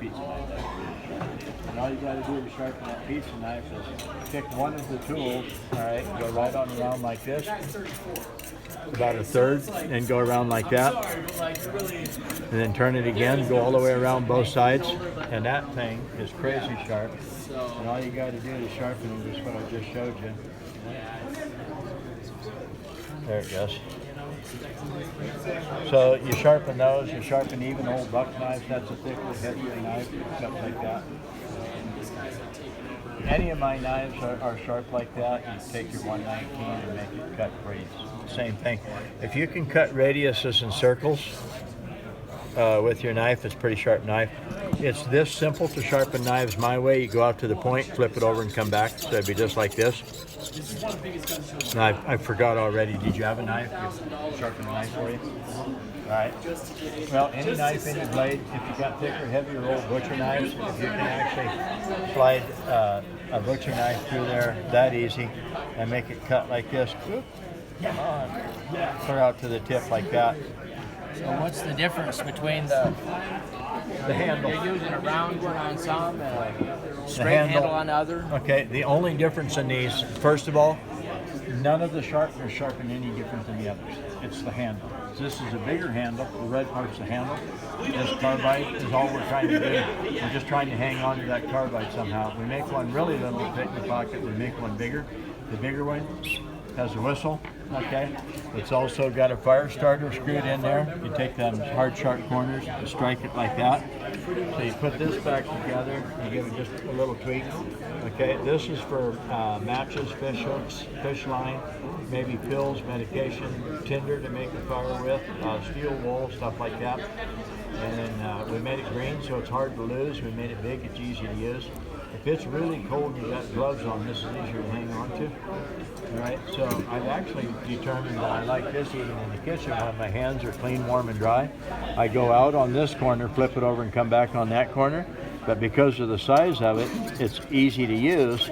pizza knife. And all you got to do to sharpen that pizza knife is pick one of the tools, all right, go right on around like this, about a third, and go around like that, and then turn it again, go all the way around both sides, and that thing is crazy sharp. And all you got to do to sharpen it is what I just showed you. There it goes. So you sharpen those, you sharpen even old buck knives, that's a thicker, heavier knife, stuff like that. Any of my knives are sharp like that. You take your 119 and make it cut radius. Same thing. If you can cut radiuses and circles with your knife, it's a pretty sharp knife. It's this simple to sharpen knives my way. You go out to the point, flip it over and come back. So it'd be just like this. Now, I forgot already. Did you have a knife? Sharpen a knife for you? All right. Well, any knife, any blade, if you got thicker, heavier old butcher knives, if you can actually slide a butcher knife through there that easy and make it cut like this, come on, clear out to the tip like that. So what's the difference between the handle? You're using a round one on some and a straight handle on the other? Okay, the only difference in these, first of all, none of the sharpeners sharpen any different than the others. It's the handle. This is a bigger handle. The red part's the handle. This carbide is all we're trying to do. We're just trying to hang on to that carbide somehow. We make one really little to fit in the pocket. We make one bigger. The bigger one has a whistle. Okay. It's also got a fire starter screwed in there. You take them hard, sharp corners and strike it like that. So you put this back together. You give it just a little tweak. Okay. This is for matches, fish hooks, fish line, maybe pills, medication, tinder to make a fire with, steel wool, stuff like that. And we made it green so it's hard to lose. We made it big, it's easy to use. If it's really cold and you've got gloves on, this is easier to hang on to. All right, so I've actually determined that I like this even in the kitchen when my hands are clean, warm, and dry. I go out on this corner, flip it over, and come back on that corner. But because of the size of it, it's easy to use,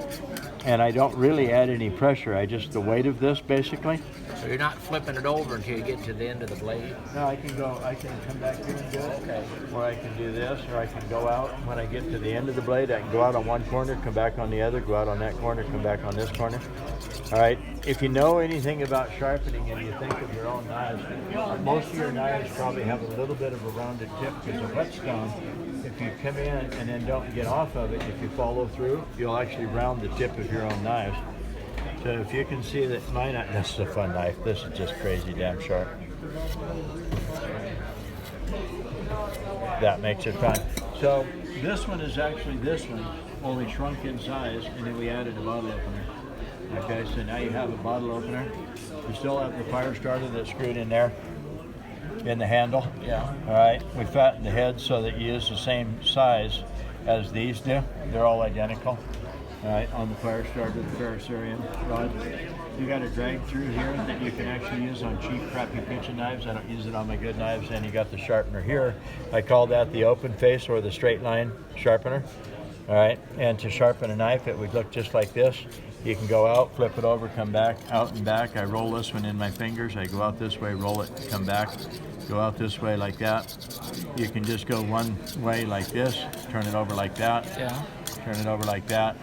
and I don't really add any pressure. I just, the weight of this, basically. So you're not flipping it over until you get to the end of the blade? No, I can come back here and do it. Okay. Or I can do this, or I can go out. When I get to the end of the blade, I can go out on one corner, come back on the other, go out on that corner, come back on this corner. All right, if you know anything about sharpening and you think of your own knives, most of your knives probably have a little bit of a rounded tip because of whetstone. If you come in and then don't get off of it, if you follow through, you'll actually round the tip of your own knives. So if you can see that this is a fun knife. This is just crazy damn sharp. That makes it fun. So this one is actually this one, only shrunk in size, and then we added a bottle opener. Okay, so now you have a bottle opener. You still have the fire starter that's screwed in there, in the handle. Yeah. All right, we fattened the head so that you use the same size as these do. They're all identical. All right, on the fire starter, the ferrocerium rod. You got a drag through here that you can actually use on cheap, crappy kitchen knives. I don't use it on my good knives. And you got the sharpener here. I call that the open face or the straight line sharpener. All right, and to sharpen a knife, it would look just like this. You can go out, flip it over, come back, out and back. I roll this one in my fingers. I go out this way, roll it, come back. Go out this way like that. You can just go one way like this, turn it over like that. Yeah. Turn it over like that.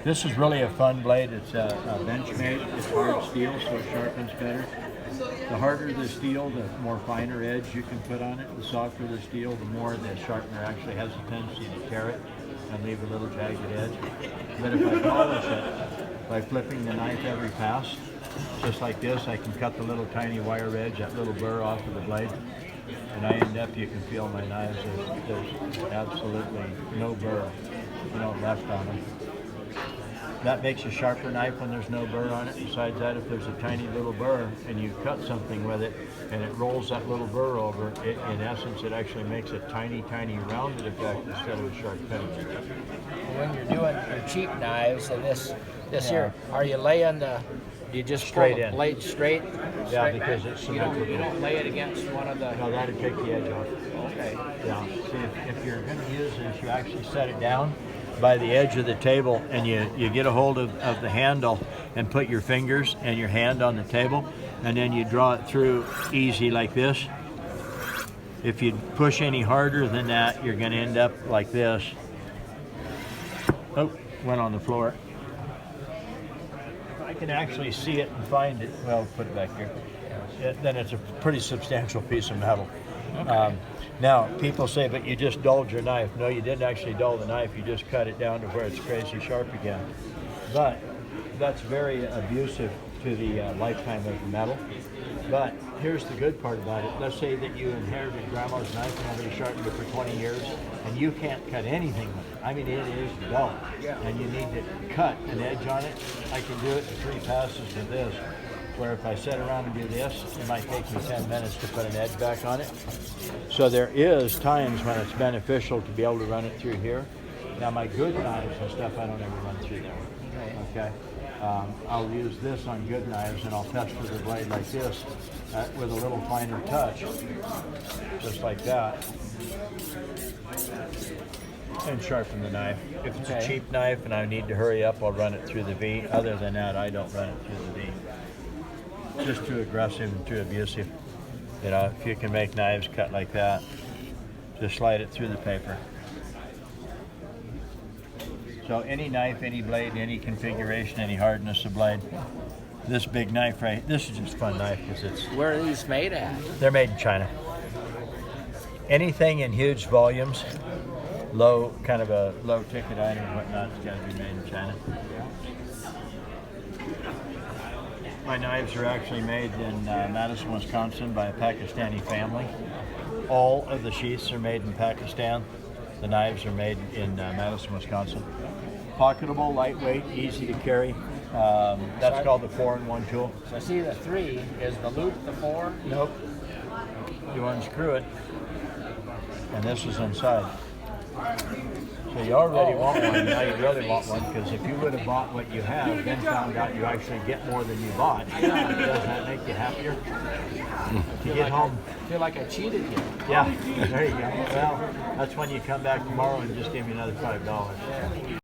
This is really a fun blade. It's a Benchmade. It's hard steel, so it sharpens better. The harder the steel, the more finer edge you can put on it. The softer the steel, the more the sharpener actually has a tendency to tear it and leave a little jagged edge. But if I polish it by flipping the knife every pass, just like this, I can cut the little tiny wire edge, that little burr off of the blade. And I end up, you can feel my knives, there's absolutely no burr, left on them. That makes a sharper knife when there's no burr on it. Besides that, if there's a tiny little burr and you cut something with it and it rolls that little burr over, in essence, it actually makes a tiny, tiny rounded effect instead of a sharp penny. When you're doing your cheap knives and this here, are you laying do you just straight pull the blade straight? Yeah, because it's you don't lay it against one of the... No, that'd take the edge off. Okay. Yeah, see, if you're going to use this, you actually set it down by the edge of the table and you get a hold of the handle and put your fingers and your hand on the table and then you draw it through easy like this If you push any harder than that, you're going to end up like this. Oh, went on the floor. If I can actually see it and find it, well, put it back here. Then it's a pretty substantial piece of metal. Okay. Now, people say, but you just dulled your knife. No, you didn't actually dull the knife. You just cut it down to where it's crazy sharp again. But that's very abusive to the lifetime of the metal. But here's the good part about it. Let's say that you inherited grandma's knife and somebody sharpened it for 20 years, and you can't cut anything with it. I mean, it is dull, and you need to cut an edge on it. I can do it in 3 passes with this, where if I sit around and do this, it might take me 10 minutes to put an edge back on it. So there is times when it's beneficial to be able to run it through here. Now my good knives and stuff, I don't ever run through there. Okay. I'll use this on good knives, and I'll test with the blade like this with a little finer touch, just like that, and sharpen the knife. If it's a cheap knife and I need to hurry up, I'll run it through the V. Other than that, I don't run it through the V. Just too aggressive and too abusive. You know, if you can make knives cut like that, just slide it through the paper. So any knife, any blade, any configuration, any hardness of blade. This big knife this is just a fun knife because it's... Where are these made at? They're made in China. Anything in huge volumes, kind of a low ticket item and whatnot, it's got to be made in China. My knives are actually made in Madison, Wisconsin by a Pakistani family. All of the sheaths are made in Pakistan. The knives are made in Madison, Wisconsin. Pocketable, lightweight, easy to carry. That's called the 4-in-1 tool. So I see the 3 is the loop, the 4? Nope. You unscrew it, and this is inside. So you already want one, now you really want one, because if you would have bought what you have, then found out you actually get more than you bought, doesn't that make you happier? To get home. I feel like I cheated you. Yeah, there you go. Well, that's when you come back tomorrow and just give me another $5.